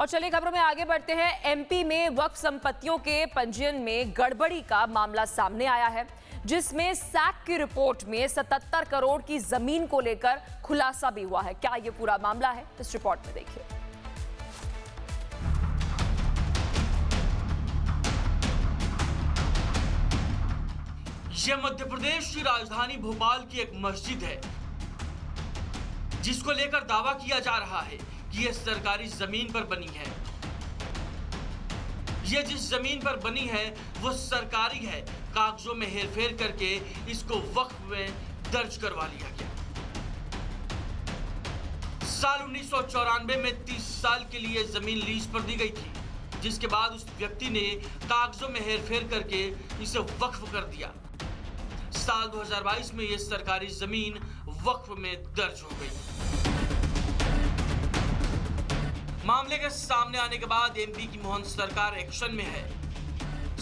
और चलिए खबरों में आगे बढ़ते हैं। एमपी में वक्फ संपत्तियों के पंजीयन में गड़बड़ी का मामला सामने आया है, जिसमें सैक की रिपोर्ट में 77 करोड़ की जमीन को लेकर खुलासा भी हुआ है। क्या ये पूरा मामला है, इस रिपोर्ट में देखिए। यह मध्य प्रदेश की राजधानी भोपाल की एक मस्जिद है, जिसको लेकर दावा किया जा रहा है कि यह सरकारी जमीन पर बनी है। यह जिस जमीन पर बनी है वो सरकारी है। कागजों में हेरफेर करके इसको वक्फ में दर्ज करवा लिया गया। साल 1994 में 30 साल के लिए जमीन लीज पर दी गई थी, जिसके बाद उस व्यक्ति ने कागजों में हेरफेर करके इसे वक्फ कर दिया। साल 2022 में यह सरकारी जमीन वक्फ में दर्ज हो गई। मामले के सामने आने के बाद एमपी की मोहन सरकार एक्शन में है।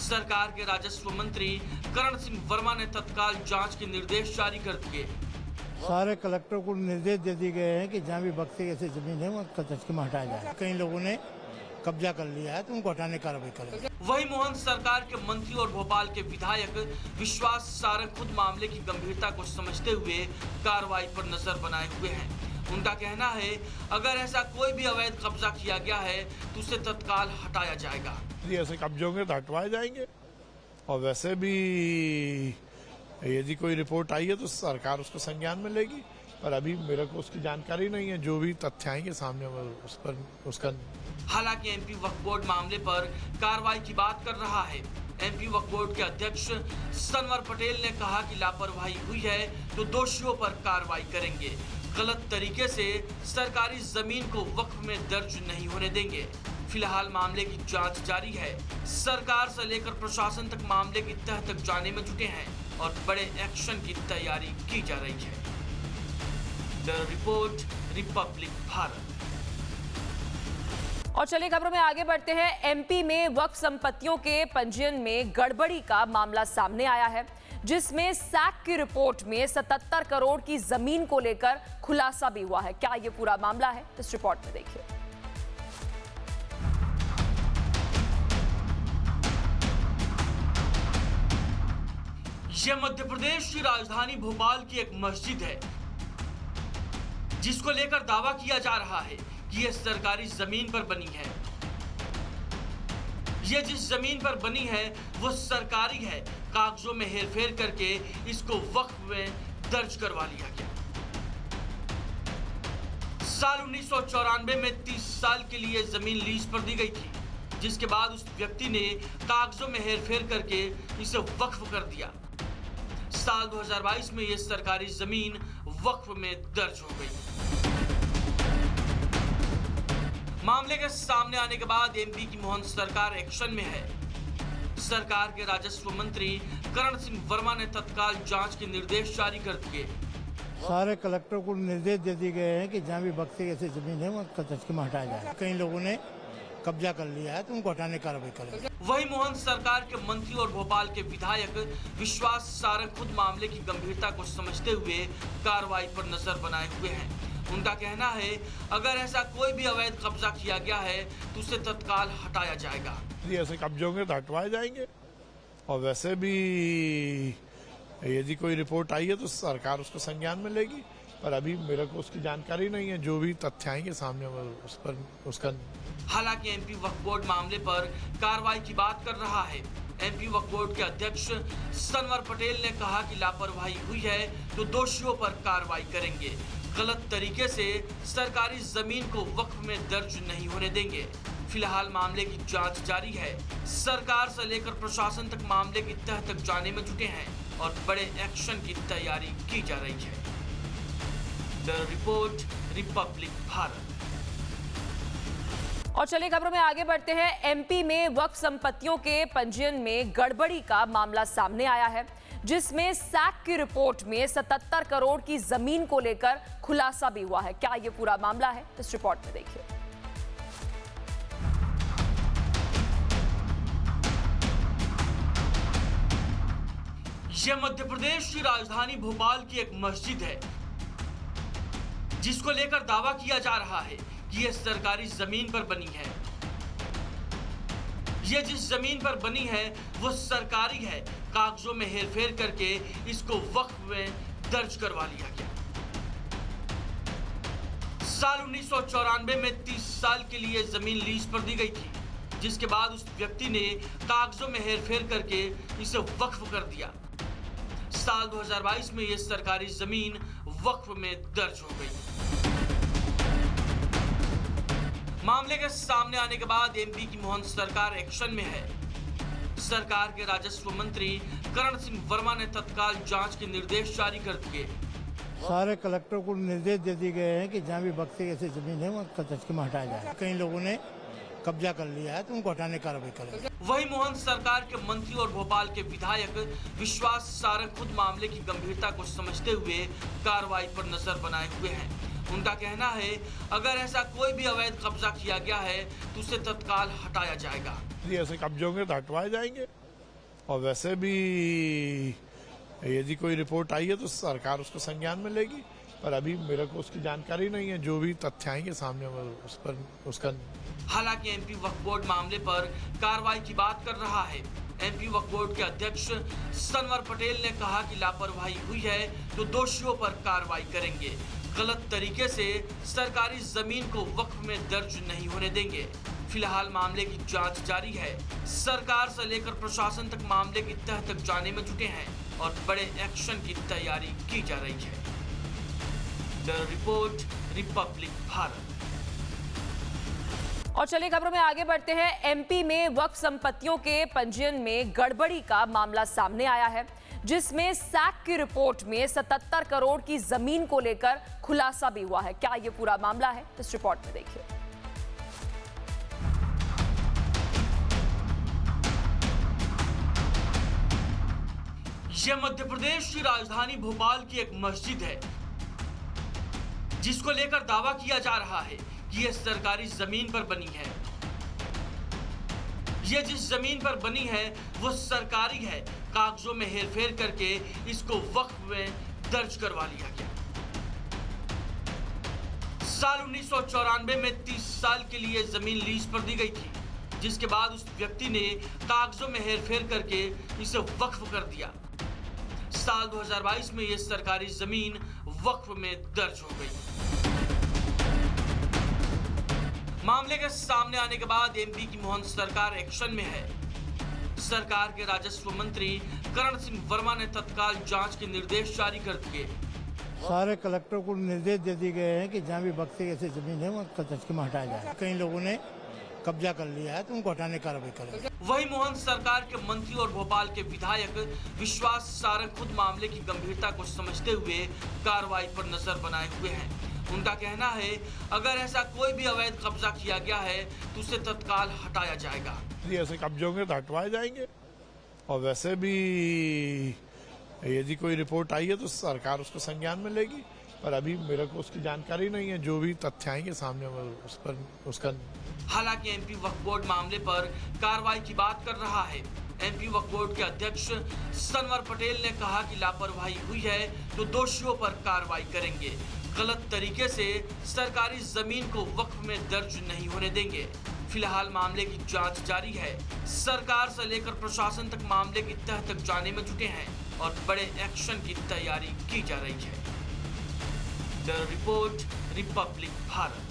सरकार के राजस्व मंत्री करण सिंह वर्मा ने तत्काल जांच के निर्देश जारी कर दिए। सारे कलेक्टर को निर्देश दे दिए गए हैं कि जहाँ भी बक्से ऐसी जमीन है वो तस्करी में हटाया जाए। कई लोगों ने कब्जा कर लिया है तो उनको हटाने की कार्रवाई करेंगे। वही मोहन सरकार के मंत्री और भोपाल के विधायक विश्वास सारंग खुद मामले की गंभीरता को समझते हुए कार्रवाई पर नजर बनाए हुए हैं। उनका कहना है, अगर ऐसा कोई भी अवैध कब्जा किया गया है तो उसे तत्काल हटाया जाएगा। ऐसे कब्जे होंगे तो हटवाए जाएंगे, और वैसे भी यदि कोई रिपोर्ट आई है तो सरकार उसको संज्ञान में लेगी, पर अभी मेरे को उसकी जानकारी नहीं है। जो भी तथ्य आएंगे सामने उस पर उसका। हालांकि एमपी वक्फ बोर्ड मामले पर कार्रवाई की बात कर रहा है। एमपी वक्फ बोर्ड के अध्यक्ष सनवर पटेल ने कहा कि लापरवाही हुई है तो दोषियों पर कार्रवाई करेंगे। गलत तरीके से सरकारी जमीन को वक्फ में दर्ज नहीं होने देंगे। फिलहाल मामले की जांच जारी है। सरकार से लेकर प्रशासन तक मामले की तह तक जाने में जुटे हैं और बड़े एक्शन की तैयारी की जा रही है। Bureau report, Republic Bharat. और चलिए खबरों में आगे बढ़ते हैं। एमपी में वक्फ संपत्तियों के पंजीयन में गड़बड़ी का मामला सामने आया है, जिसमें सैक की रिपोर्ट में 77 करोड़ की जमीन को लेकर खुलासा भी हुआ है। क्या ये पूरा मामला है, इस रिपोर्ट में देखिए। यह मध्य प्रदेश की राजधानी भोपाल की एक मस्जिद है, जिसको लेकर दावा किया जा रहा है कि यह सरकारी जमीन पर बनी है। यह जिस जमीन पर बनी है वो सरकारी है। कागजों में हेरफेर करके इसको वक्फ में दर्ज करवा लिया गया। साल 1994 में 30 साल के लिए जमीन लीज पर दी गई थी, जिसके बाद उस व्यक्ति ने कागजों में हेरफेर करके इसे वक्फ कर दिया। साल 2022 में यह सरकारी जमीन वक्फ में दर्ज हो गई। मामले के सामने आने के बाद एमपी की मोहन सरकार एक्शन में है। सरकार के राजस्व मंत्री करण सिंह वर्मा ने तत्काल जांच के निर्देश जारी कर दिए। सारे कलेक्टर को निर्देश दे दिए गए हैं कि जहाँ भी बक्से ऐसी जमीन है वो तस्करी में हटाया जाए। कई लोगों ने कब्जा कर लिया है तो उनको हटाने की कार्रवाई करेंगे। वही मोहन सरकार के मंत्री और भोपाल के विधायक विश्वास सारंग खुद मामले की गंभीरता को समझते हुए कार्रवाई पर नजर बनाए हुए हैं। उनका कहना है, अगर ऐसा कोई भी अवैध कब्जा किया गया है तो उसे तत्काल हटाया जाएगा। ऐसे कब्जे होंगे तो हटवाए जाएंगे, और वैसे भी यदि कोई रिपोर्ट आई है तो सरकार उसको संज्ञान में लेगी, पर अभी मेरे को उसकी जानकारी नहीं है। जो भी तथ्य आएंगे सामने उस पर उसका। हालांकि एमपी वक्फ बोर्ड मामले पर कार्रवाई की बात कर रहा है। एमपी वक्फ बोर्ड के अध्यक्ष सनवर पटेल ने कहा कि लापरवाही हुई है तो दोषियों पर कार्रवाई करेंगे। गलत तरीके से सरकारी जमीन को वक्फ में दर्ज नहीं होने देंगे। फिलहाल मामले की जांच जारी है। सरकार से लेकर प्रशासन तक मामले की तह तक जाने में जुटे हैं और बड़े एक्शन की तैयारी की जा रही है। Bureau report, Republic Bharat. और चलिए खबरों में आगे बढ़ते हैं। एमपी में वक्फ संपत्तियों के पंजीयन में गड़बड़ी का मामला सामने आया है, जिसमें सैक की रिपोर्ट में 77 करोड़ की जमीन को लेकर खुलासा भी हुआ है। क्या ये पूरा मामला है, इस रिपोर्ट में देखिए। यह मध्य प्रदेश की राजधानी भोपाल की एक मस्जिद है, जिसको लेकर दावा किया जा रहा है कि यह सरकारी जमीन पर बनी है। ये जिस जमीन पर बनी है वो सरकारी है। कागजों में हेरफेर करके इसको वक्फ में दर्ज करवा लिया गया। साल 1994 में 30 साल के लिए जमीन लीज पर दी गई थी, जिसके बाद उस व्यक्ति ने कागजों में हेरफेर करके इसे वक्फ कर दिया। साल 2022 में यह सरकारी जमीन वक्फ में दर्ज हो गई। मामले के सामने आने के बाद एमपी की मोहन सरकार एक्शन में है। सरकार के राजस्व मंत्री करण सिंह वर्मा ने तत्काल जांच के निर्देश जारी कर दिए। सारे कलेक्टर को निर्देश दे दिए गए हैं कि जहाँ भी बक्से ऐसी जमीन है वहाँ कचकमा हटाया जाए। कई लोगों ने कब्जा कर लिया है तो उनको हटाने की कार्रवाई करेंगे। वहीं मोहन सरकार के मंत्री और भोपाल के विधायक विश्वास सारंग खुद मामले की गंभीरता को समझते हुए कार्रवाई पर नजर बनाए हुए हैं। उनका कहना है अगर ऐसा कोई भी अवैध कब्जा किया गया है तो उसे तत्काल हटाया जाएगा। ऐसे कब्जे होंगे तो हटवाए जाएंगे, और वैसे भी यदि कोई रिपोर्ट आई है तो सरकार उसको संज्ञान में लेगी, पर अभी मेरे को उसकी जानकारी नहीं है। जो भी तथ्य आएंगे सामने उस पर उसका। हालांकि एमपी वक्फ बोर्ड मामले पर कार्रवाई की बात कर रहा है। एमपी वक्फ बोर्ड के अध्यक्ष सनवर पटेल ने कहा कि लापरवाही हुई है तो दोषियों पर कार्रवाई करेंगे। गलत तरीके से सरकारी जमीन को वक्फ में दर्ज नहीं होने देंगे। फिलहाल मामले की जांच जारी है। सरकार से लेकर प्रशासन तक मामले की तह तक जाने में जुटे हैं और बड़े एक्शन की तैयारी की जा रही है। Bureau report, Republic Bharat. और चलिए खबरों में आगे बढ़ते हैं। एमपी में वक्फ संपत्तियों के पंजीयन में गड़बड़ी का मामला सामने आया है, जिसमें सैक की रिपोर्ट में 77 करोड़ की जमीन को लेकर खुलासा भी हुआ है। क्या ये पूरा मामला है, इस रिपोर्ट में देखिए। यह मध्य प्रदेश की राजधानी भोपाल की एक मस्जिद है, जिसको लेकर दावा किया जा रहा है कि यह सरकारी जमीन पर बनी है। यह जिस जमीन पर बनी है वो सरकारी है। कागजों में हेरफेर करके इसको वक्फ में दर्ज करवा लिया गया। साल 1994 में 30 साल के लिए जमीन लीज पर दी गई थी, जिसके बाद उस व्यक्ति ने कागजों में हेरफेर करके इसे वक्फ कर दिया। साल 2022 में यह सरकारी जमीन वक्फ में दर्ज हो गई। मामले के सामने आने के बाद एमपी की मोहन सरकार एक्शन में है। सरकार के राजस्व मंत्री करण सिंह वर्मा ने तत्काल जांच के निर्देश जारी कर दिए। सारे कलेक्टर को निर्देश दे दिए गए हैं कि जहाँ भी बक्से ऐसी जमीन है वहाँ कचकमा हटाया जाए। कई लोगों ने कब्जा कर लिया है तो उनको हटाने की कार्रवाई करेंगे। वहीं मोहन सरकार के मंत्री और भोपाल के विधायक विश्वास सारंग खुद मामले की गंभीरता को समझते हुए कार्रवाई पर नजर बनाए हुए हैं। उनका कहना है अगर ऐसा कोई भी अवैध कब्जा किया गया है तो उसे तत्काल हटाया जाएगा। ऐसे कब्जे होंगे तो हटवाए जाएंगे, और वैसे भी यदि कोई रिपोर्ट आई है तो सरकार उसको संज्ञान में लेगी, पर अभी मेरे को उसकी जानकारी नहीं है। जो भी तथ्य आएंगे सामने उस पर उसका। हालांकि एमपी वक्फ बोर्ड मामले पर कार्रवाई की बात कर रहा है। एमपी वक्फ बोर्ड के अध्यक्ष सनवर पटेल ने कहा कि लापरवाही हुई है तो दोषियों पर कार्रवाई करेंगे। गलत तरीके से सरकारी जमीन को वक्फ में दर्ज नहीं होने देंगे। फिलहाल मामले की जांच जारी है। सरकार से लेकर प्रशासन तक मामले की तह तक जाने में जुटे हैं और बड़े एक्शन की तैयारी की जा रही है। Bureau report, Republic Bharat.